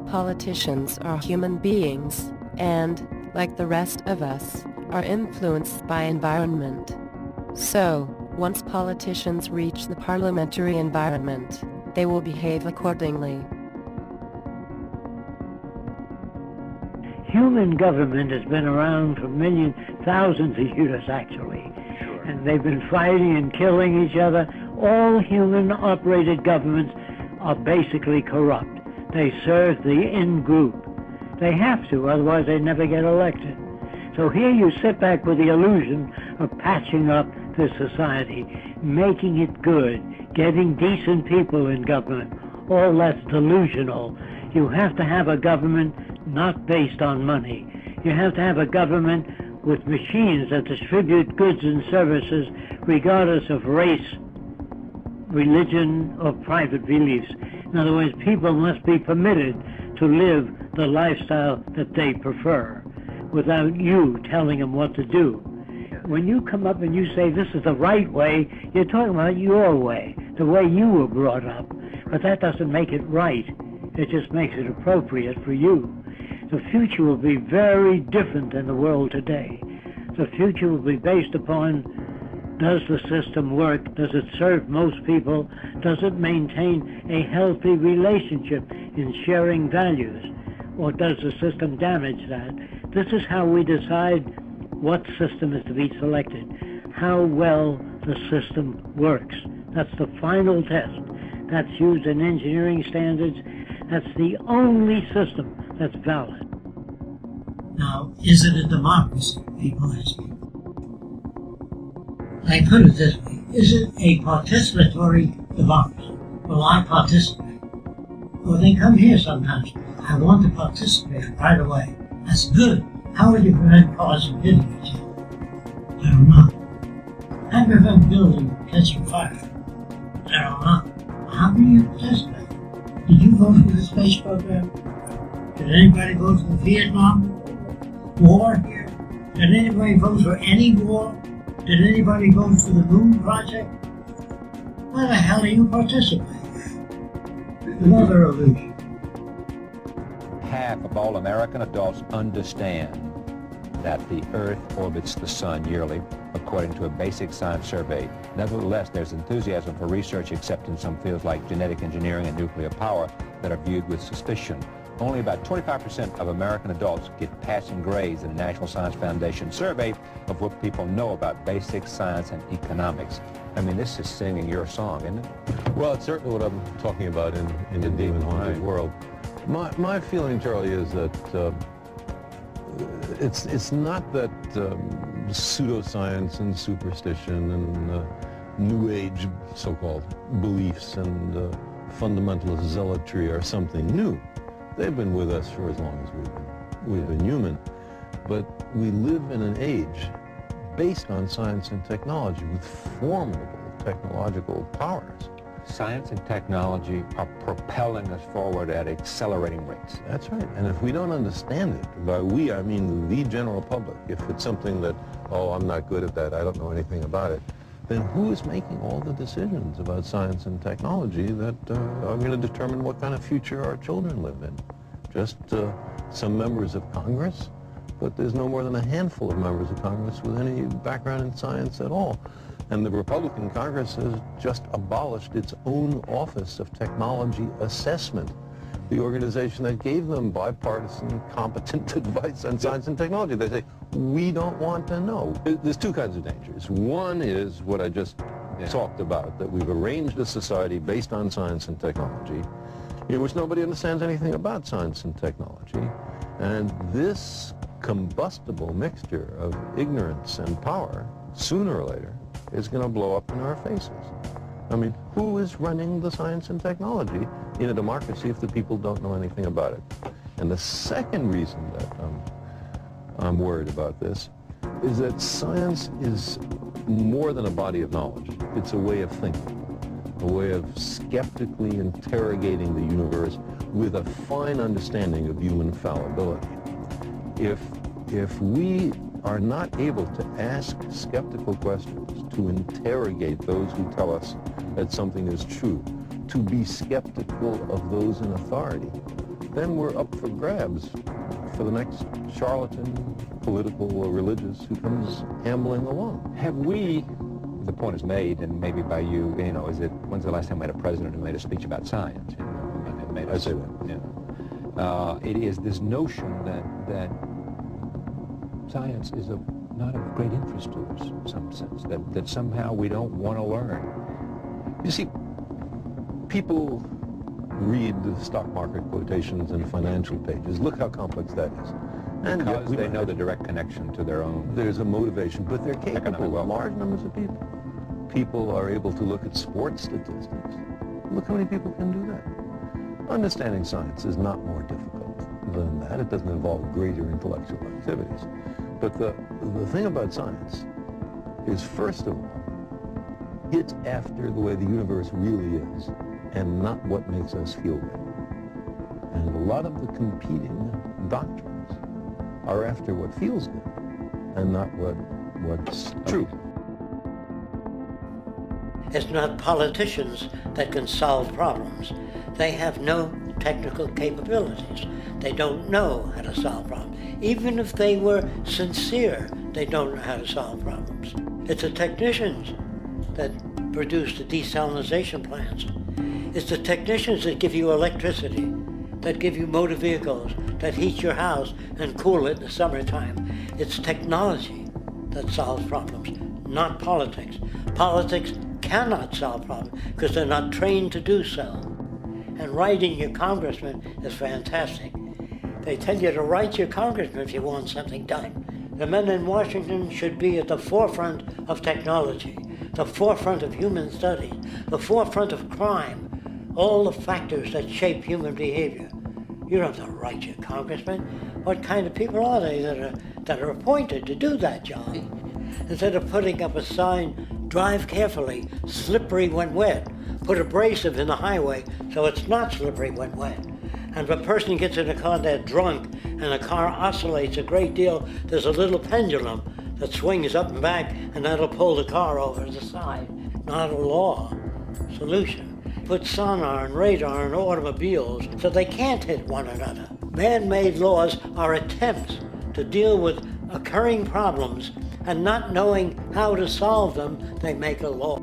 politicians are human beings, and, like the rest of us, are influenced by environment. So, once politicians reach the parliamentary environment, they will behave accordingly. Human government has been around for thousands of years, actually. Sure. And they've been fighting and killing each other. All human-operated governments are basically corrupt. They serve the in-group. They have to, otherwise they never get elected. So here you sit back with the illusion of patching up this society, making it good, getting decent people in government. All that's delusional. You have to have a government not based on money. You have to have a government with machines that distribute goods and services regardless of race, religion, or private beliefs. In other words, people must be permitted to live the lifestyle that they prefer without you telling them what to do. When you come up and you say this is the right way, you're talking about your way, the way you were brought up. But that doesn't make it right. It just makes it appropriate for you. The future will be very different than the world today. The future will be based upon, does the system work? Does it serve most people? Does it maintain a healthy relationship in sharing values? Or does the system damage that? This is how we decide what system is to be selected, how well the system works. That's the final test. That's used in engineering standards. That's the only system that's valid. Now, is it a democracy? People ask me. I put it this way. Is it a participatory democracy? Will I participate? Well, they come here sometimes. I want to participate right away. That's good. How would you prevent cars from hitting each other? I don't know. How do you prevent buildings catching fire? I don't know. How do you participate? Did you vote for the space program? Did anybody vote for the Vietnam War here? Did anybody vote for any war? Did anybody vote for the Moon Project? Why the hell do you participate? Another illusion. Half of all American adults understand that the Earth orbits the Sun yearly, according to a basic science survey. Nevertheless, there's enthusiasm for research except in some fields like genetic engineering and nuclear power that are viewed with suspicion. Only about 25% of American adults get passing grades in the National Science Foundation survey of what people know about basic science and economics. I mean, this is singing your song, isn't it? Well, it's certainly what I'm talking about in the demon-haunted world. My feeling, Charlie, is that it's not that pseudoscience and superstition and New Age so-called beliefs and fundamentalist zealotry are something new. They've been with us for as long as we've been human. But we live in an age based on science and technology with formidable technological powers. Science and technology are propelling us forward at accelerating rates. That's right. And if we don't understand it, by we I mean the general public, if it's something that, oh, I'm not good at that, I don't know anything about it, then who is making all the decisions about science and technology that are going to determine what kind of future our children live in? Just some members of Congress? But there's no more than a handful of members of Congress with any background in science at all. And the Republican Congress has just abolished its own Office of Technology Assessment, the organization that gave them bipartisan, competent advice on science and technology. They say, we don't want to know. There's two kinds of dangers. One is what I just talked about, that we've arranged a society based on science and technology, in which nobody understands anything about science and technology. And this combustible mixture of ignorance and power, sooner or later, is going to blow up in our faces. I mean, who is running the science and technology in a democracy if the people don't know anything about it? And the second reason that I'm worried about this is that science is more than a body of knowledge. It's a way of thinking, a way of skeptically interrogating the universe with a fine understanding of human fallibility. If we are not able to ask skeptical questions, to interrogate those who tell us that something is true, to be skeptical of those in authority, then we're up for grabs for the next charlatan, political or religious, who comes ambling along. Have we, the point is made, and maybe by you, is it, when's the last time we had a president who made a speech about science? I say that. It is this notion that science is not of great interest to us in some sense, that somehow we don't want to learn. You see, people read the stock market quotations and financial pages. Look how complex that is. And because they know the direct connection to their own. There's a motivation, but they're capable. Large numbers of people. People are able to look at sports statistics. Look how many people can do that. Understanding science is not more difficult than that. It doesn't involve greater intellectual activities. But the thing about science is, first of all, it's after the way the universe really is, and not what makes us feel good. And a lot of the competing doctrines are after what feels good, and not what's true. It's not politicians that can solve problems. They have no technical capabilities. They don't know how to solve problems. Even if they were sincere, they don't know how to solve problems. It's the technicians that produce the desalination plants. It's the technicians that give you electricity, that give you motor vehicles, that heat your house and cool it in the summertime. It's technology that solves problems, not politics. Politics cannot solve problems because they're not trained to do so. And writing your congressman is fantastic. They tell you to write your congressman if you want something done. The men in Washington should be at the forefront of technology, the forefront of human studies, the forefront of crime, all the factors that shape human behavior. You don't have to write your congressman. What kind of people are they that are appointed to do that job? Instead of putting up a sign, drive carefully, slippery when wet, put abrasive in the highway so it's not slippery when wet. And if a person gets in a car, they're drunk, and the car oscillates a great deal, there's a little pendulum that swings up and back, and that'll pull the car over to the side. Not a law solution. Put sonar and radar in automobiles so they can't hit one another. Man-made laws are attempts to deal with occurring problems, and not knowing how to solve them, they make a law.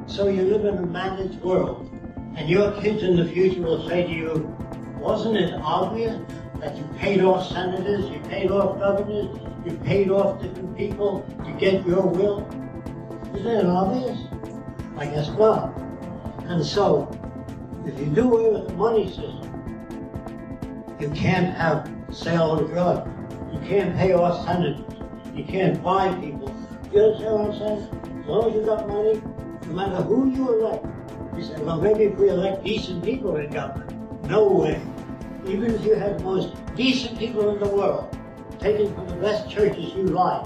So you live in a managed world, and your kids in the future will say to you, wasn't it obvious that you paid off senators, you paid off governors, you paid off different people to get your will? Isn't it obvious? I guess not. And so, if you do away with the money system, you can't have sale of drugs. You can't pay off senators. You can't buy people. You understand what I'm saying? As long as you got money, no matter who you elect. You say, well, maybe if we elect decent people in government. No way. Even if you had the most decent people in the world, taken from the best churches you like,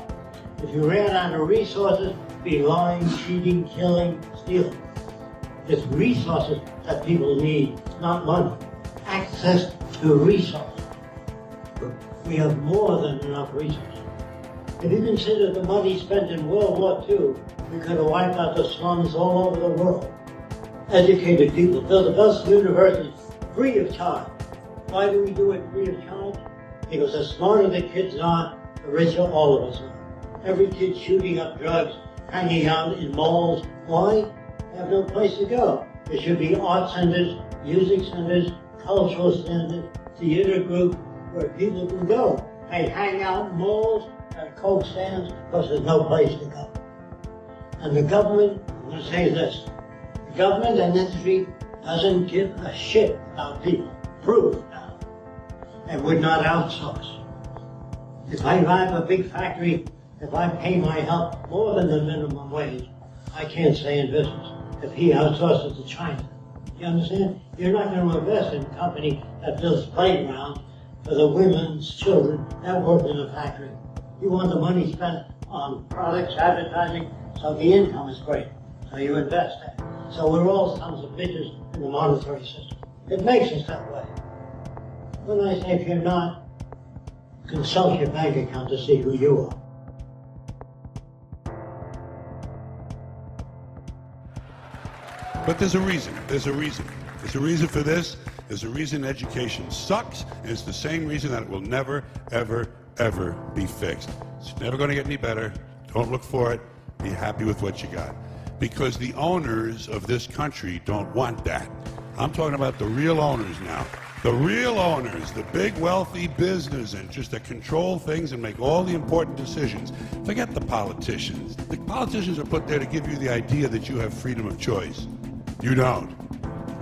if you ran out of resources, be lying, cheating, killing, stealing. It's resources that people need, not money. Access to resources. We have more than enough resources. If you consider the money spent in World War II, we could have wiped out the slums all over the world. Educated people, build the best universities free of charge. Why do we do it free of charge? Because the smarter the kids are, the richer all of us are. Every kid shooting up drugs, hanging out in malls. Why? They have no place to go. There should be art centers, music centers, cultural centers, theater groups, where people can go. They hang out in malls and Coke stands because there's no place to go. And the government, I'm going to say this, the government and industry doesn't give a shit about people. Proof now. And would not outsource. If I have a big factory, if I pay my help more than the minimum wage, I can't stay in business. If he outsources to China. You understand? You're not going to invest in a company that builds playgrounds for the women's children that work in a factory. You want the money spent on products, advertising, so the income is great. So you invest that. So we're all sons of bitches in the monetary system. It makes us that way. When I say if you're not, consult your bank account to see who you are. But there's a reason. There's a reason. There's a reason for this, There's a reason education sucks, and it's the same reason that it will never, ever, ever be fixed. It's never going to get any better. Don't look for it. Be happy with what you got. Because the owners of this country don't want that. I'm talking about the real owners now. The real owners, the big wealthy business interests that control things and make all the important decisions. Forget the politicians. The politicians are put there to give you the idea that you have freedom of choice. You don't.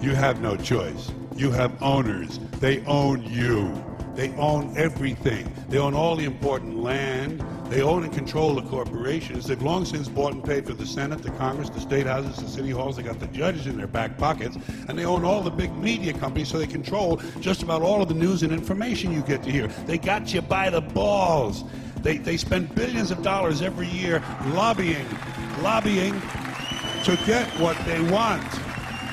You have no choice. You have owners. They own you. They own everything. They own all the important land. They own and control the corporations. They've long since bought and paid for the Senate, the Congress, the state houses, the city halls. They got the judges in their back pockets. And they own all the big media companies, so they control just about all of the news and information you get to hear. They got you by the balls. They spend billions of dollars every year lobbying to get what they want.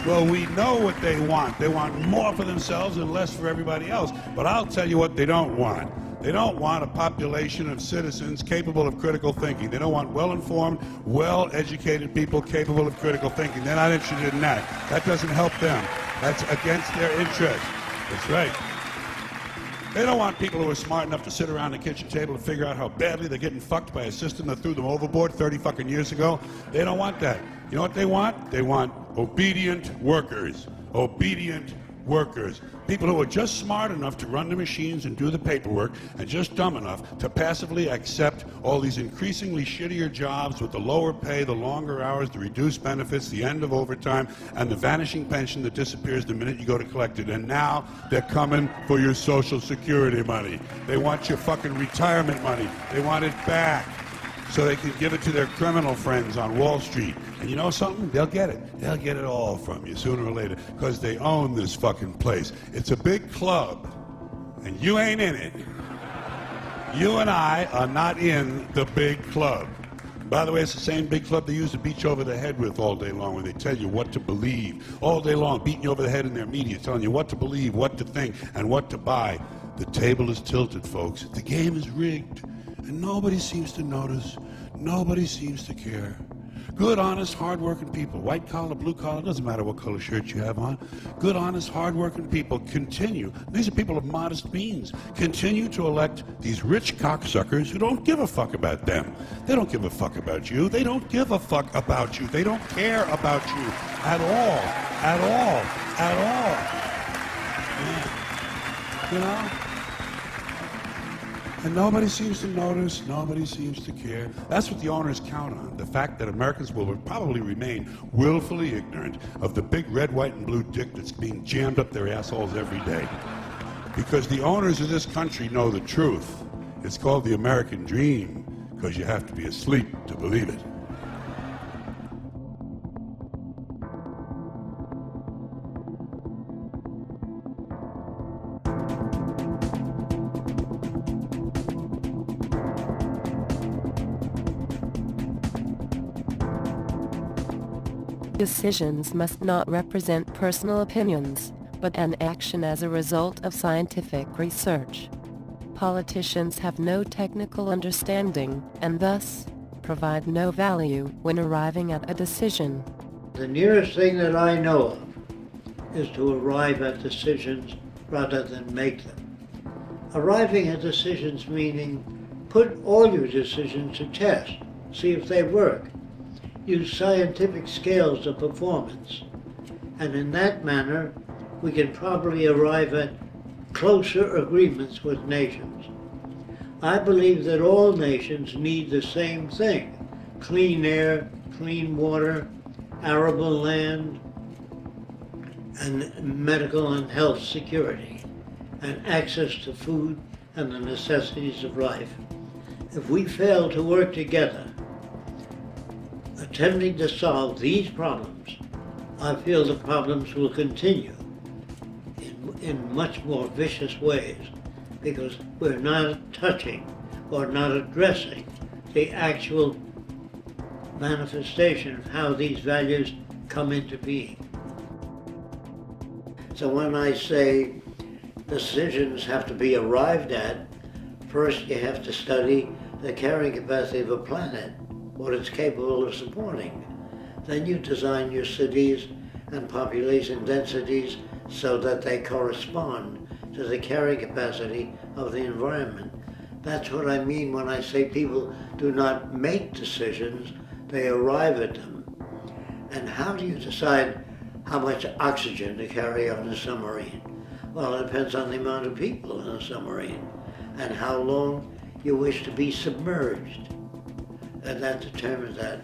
Well, we know what they want. They want more for themselves and less for everybody else. But I'll tell you what they don't want. They don't want a population of citizens capable of critical thinking. They don't want well-informed, well-educated people capable of critical thinking. They're not interested in that. That doesn't help them. That's against their interest. That's right. They don't want people who are smart enough to sit around the kitchen table and figure out how badly they're getting fucked by a system that threw them overboard 30 fucking years ago. They don't want that. You know what they want? They want obedient workers. Obedient workers. People who are just smart enough to run the machines and do the paperwork and just dumb enough to passively accept all these increasingly shittier jobs with the lower pay, the longer hours, the reduced benefits, the end of overtime, and the vanishing pension that disappears the minute you go to collect it. And now they're coming for your Social Security money. They want your fucking retirement money. They want it back so they can give it to their criminal friends on Wall Street. And you know something? They'll get it. They'll get it all from you sooner or later because they own this fucking place. It's a big club, and you ain't in it. You and I are not in the big club. By the way, it's the same big club they use to beat you over the head with all day long when they tell you what to believe. All day long, beating you over the head in their media, telling you what to believe, what to think, and what to buy. The table is tilted, folks. The game is rigged, and nobody seems to notice. Nobody seems to care. Good, honest, hard-working people, white collar, blue collar, doesn't matter what color shirt you have on. Good, honest, hard-working people continue. These are people of modest means. Continue to elect these rich cocksuckers who don't give a fuck about them. They don't give a fuck about you. They don't give a fuck about you. They don't care about you at all. At all. At all. You know? And nobody seems to notice, nobody seems to care. That's what the owners count on, the fact that Americans will probably remain willfully ignorant of the big red, white, and blue dick that's being jammed up their assholes every day. Because the owners of this country know the truth. It's called the American dream, because you have to be asleep to believe it. Decisions must not represent personal opinions, but an action as a result of scientific research. Politicians have no technical understanding, and thus, provide no value when arriving at a decision. The nearest thing that I know of is to arrive at decisions rather than make them. Arriving at decisions meaning put all your decisions to test, see if they work. Use scientific scales of performance. And in that manner, we can probably arrive at closer agreements with nations. I believe that all nations need the same thing: clean air, clean water, arable land, and medical and health security, and access to food and the necessities of life. If we fail to work together, attempting to solve these problems, I feel the problems will continue in much more vicious ways because we're not touching or not addressing the actual manifestation of how these values come into being. So when I say decisions have to be arrived at, first you have to study the carrying capacity of a planet, what it's capable of supporting. Then you design your cities and population densities so that they correspond to the carrying capacity of the environment. That's what I mean when I say people do not make decisions, they arrive at them. And how do you decide how much oxygen to carry on a submarine? Well, it depends on the amount of people in a submarine and how long you wish to be submerged. And that determines that.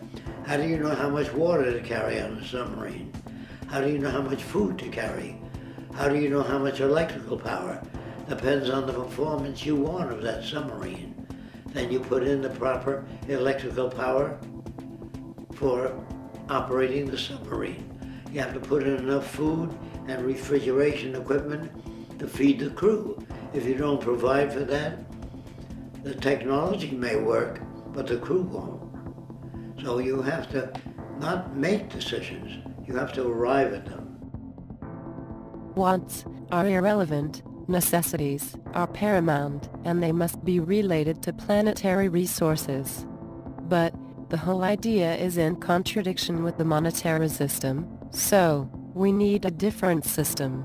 How do you know how much water to carry on a submarine? How do you know how much food to carry? How do you know how much electrical power? Depends on the performance you want of that submarine. Then you put in the proper electrical power for operating the submarine. You have to put in enough food and refrigeration equipment to feed the crew. If you don't provide for that, the technology may work, but the crew won't. So you have to not make decisions, you have to arrive at them. Wants are irrelevant, necessities are paramount, and they must be related to planetary resources. But the whole idea is in contradiction with the monetary system, so we need a different system.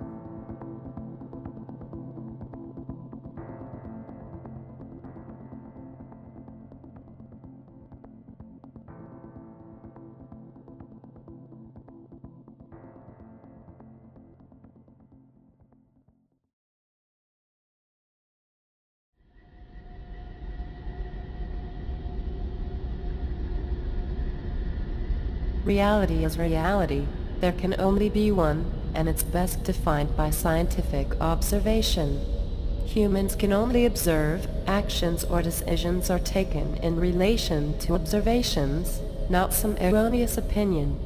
Reality is reality. There can only be one, and it's best defined by scientific observation. Humans can only observe, actions or decisions are taken in relation to observations, not some erroneous opinion.